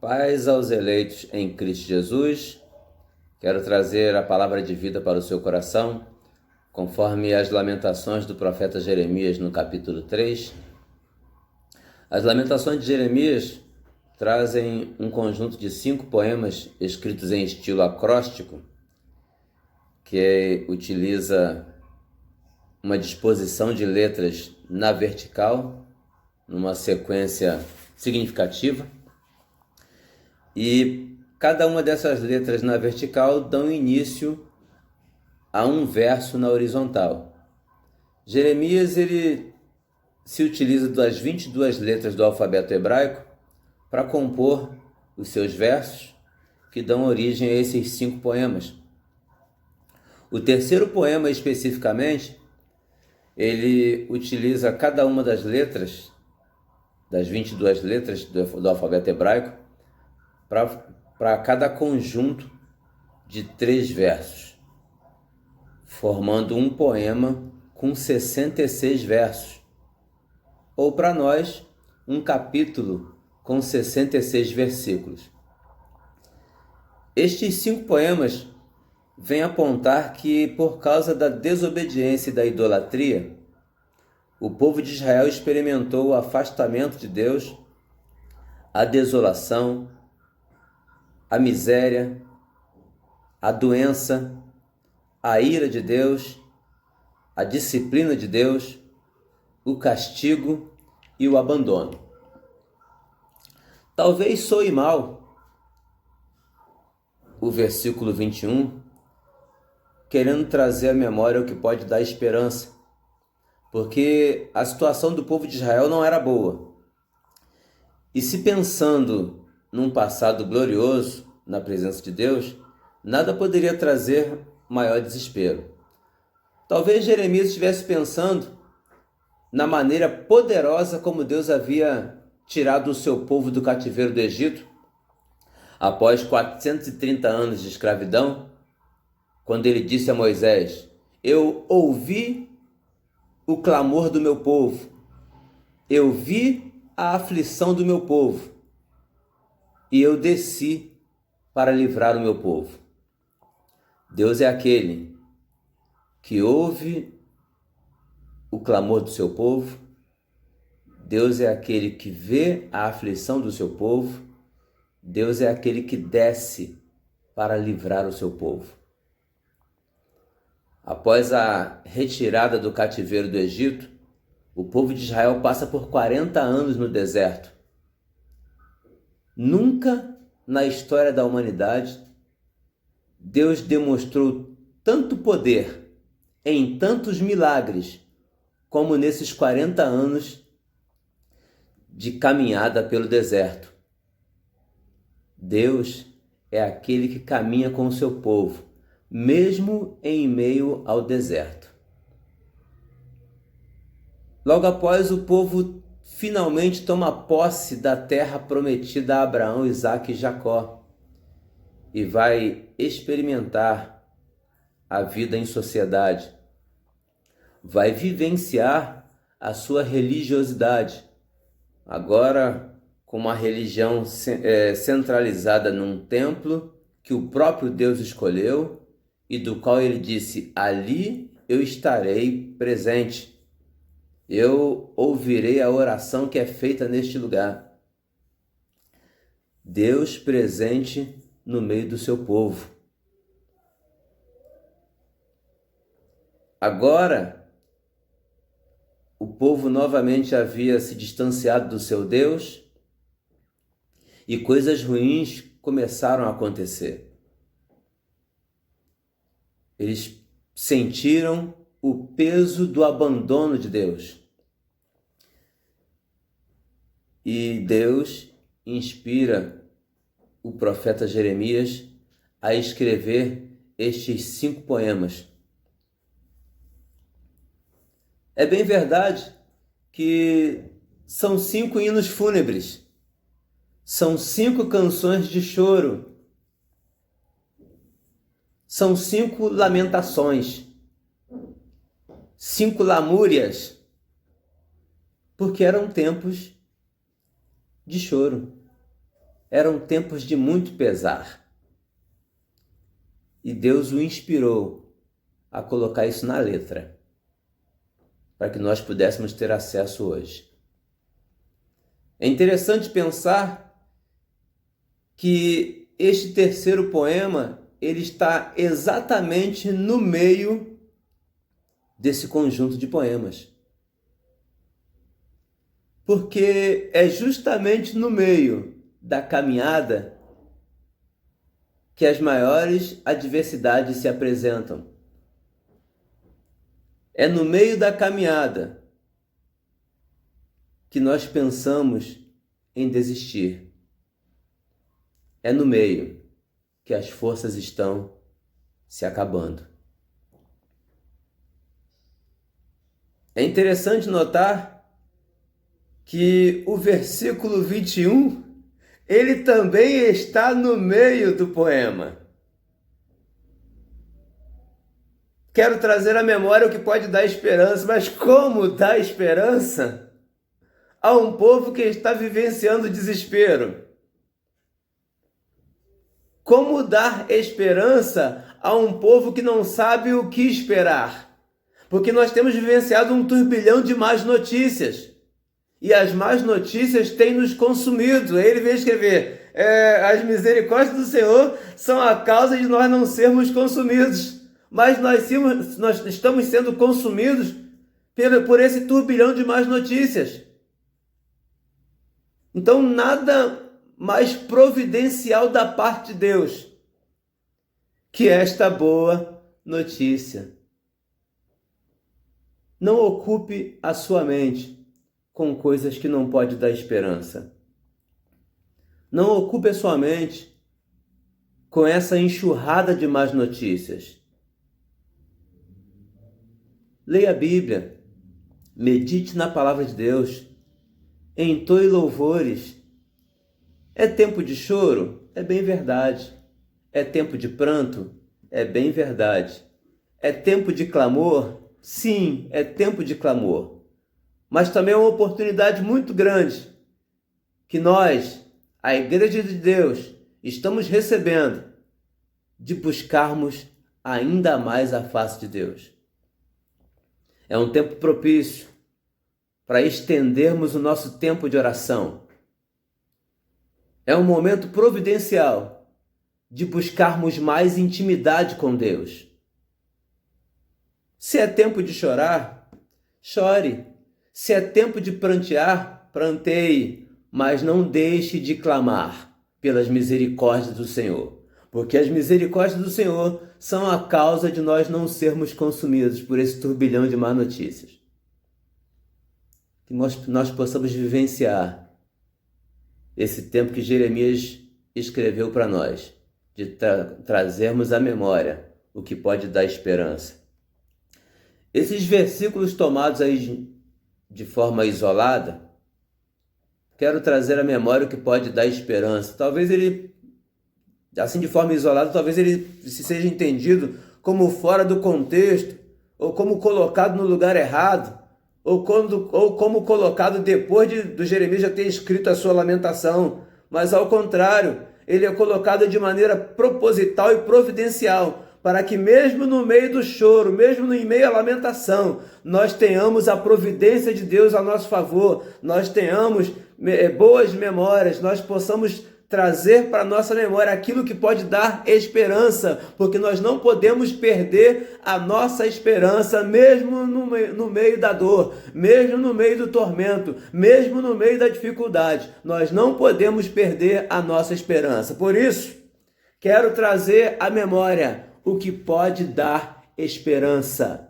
Paz aos eleitos em Cristo Jesus. Quero trazer a palavra de vida para o seu coração, conforme as lamentações do profeta Jeremias no capítulo 3. As lamentações de Jeremias trazem um conjunto de 5 poemas escritos em estilo acróstico, que utiliza uma disposição de letras na vertical, numa sequência significativa. E cada uma dessas letras na vertical dão início a um verso na horizontal. Jeremias ele se utiliza das 22 letras do alfabeto hebraico para compor os seus versos, que dão origem a esses 5 poemas. O terceiro poema, especificamente, ele utiliza cada uma das letras, das 22 letras do alfabeto hebraico, para cada conjunto de 3 versos, formando um poema com 66 versos, ou para nós, um capítulo com 66 versículos. Estes 5 poemas vêm apontar que, por causa da desobediência e da idolatria, o povo de Israel experimentou o afastamento de Deus, a desolação, a miséria, a doença, a ira de Deus, a disciplina de Deus, o castigo e o abandono. Talvez soe mal o versículo 21, querendo trazer à memória o que pode dar esperança, porque a situação do povo de Israel não era boa. E se pensando num passado glorioso na presença de Deus, nada poderia trazer maior desespero. Talvez Jeremias estivesse pensando na maneira poderosa como Deus havia tirado o seu povo do cativeiro do Egito, após 430 anos de escravidão, quando ele disse a Moisés: "Eu ouvi o clamor do meu povo, eu vi a aflição do meu povo, e eu desci para livrar o meu povo." Deus é aquele que ouve o clamor do seu povo, Deus é aquele que vê a aflição do seu povo, Deus é aquele que desce para livrar o seu povo. Após a retirada do cativeiro do Egito, o povo de Israel passa por 40 anos no deserto. Nunca na história da humanidade Deus demonstrou tanto poder em tantos milagres como nesses 40 anos de caminhada pelo deserto. Deus é aquele que caminha com o seu povo, mesmo em meio ao deserto. Logo após, o povo finalmente toma posse da terra prometida a Abraão, Isaque e Jacó, e vai experimentar a vida em sociedade, vai vivenciar a sua religiosidade, agora com uma religião centralizada num templo que o próprio Deus escolheu e do qual ele disse: "Ali eu estarei presente. Eu ouvirei a oração que é feita neste lugar." Deus presente no meio do seu povo. Agora, o povo novamente havia se distanciado do seu Deus e coisas ruins começaram a acontecer. Eles sentiram o peso do abandono de Deus. E Deus inspira o profeta Jeremias a escrever estes 5 poemas. É bem verdade que são 5 hinos fúnebres, são 5 canções de choro, são 5 lamentações, 5 lamúrias, porque eram tempos de choro. Eram tempos de muito pesar. E Deus o inspirou a colocar isso na letra, para que nós pudéssemos ter acesso hoje. É interessante pensar que este terceiro poema, ele está exatamente no meio desse conjunto de poemas. Porque é justamente no meio da caminhada que as maiores adversidades se apresentam. É no meio da caminhada que nós pensamos em desistir. É no meio que as forças estão se acabando. É interessante notar que o versículo 21, ele também está no meio do poema. Quero trazer à memória o que pode dar esperança, mas como dar esperança a um povo que está vivenciando desespero? Como dar esperança a um povo que não sabe o que esperar? Porque nós temos vivenciado um turbilhão de más notícias. E as más notícias têm nos consumido. Ele veio escrever, as misericórdias do Senhor são a causa de nós não sermos consumidos. Mas nós estamos sendo consumidos por esse turbilhão de más notícias. Então, nada mais providencial da parte de Deus que esta boa notícia. Não ocupe a sua mente com coisas que não pode dar esperança. Não ocupe a sua mente com essa enxurrada de más notícias. Leia a Bíblia, medite na palavra de Deus, entoe louvores. É tempo de choro? É bem verdade. É tempo de pranto? É bem verdade. É tempo de clamor? Sim, é tempo de clamor. Mas também é uma oportunidade muito grande que nós, a Igreja de Deus, estamos recebendo de buscarmos ainda mais a face de Deus. É um tempo propício para estendermos o nosso tempo de oração. É um momento providencial de buscarmos mais intimidade com Deus. Se é tempo de chorar, chore. Se é tempo de prantear, pranteie, mas não deixe de clamar pelas misericórdias do Senhor, porque as misericórdias do Senhor são a causa de nós não sermos consumidos por esse turbilhão de más notícias. Que nós possamos vivenciar esse tempo que Jeremias escreveu para nós, de trazermos à memória o que pode dar esperança. Esses versículos tomados aí de forma isolada, quero trazer à memória o que pode dar esperança. Talvez ele, assim de forma isolada, talvez ele seja entendido como fora do contexto, ou como colocado no lugar errado, ou como colocado depois do Jeremias já ter escrito a sua lamentação. Mas ao contrário, ele é colocado de maneira proposital e providencial, para que mesmo no meio do choro, mesmo em meio à lamentação, nós tenhamos a providência de Deus a nosso favor, nós tenhamos boas memórias, nós possamos trazer para a nossa memória aquilo que pode dar esperança, porque nós não podemos perder a nossa esperança, mesmo no meio da dor, mesmo no meio do tormento, mesmo no meio da dificuldade. Nós não podemos perder a nossa esperança. Por isso, quero trazer à memória o que pode dar esperança.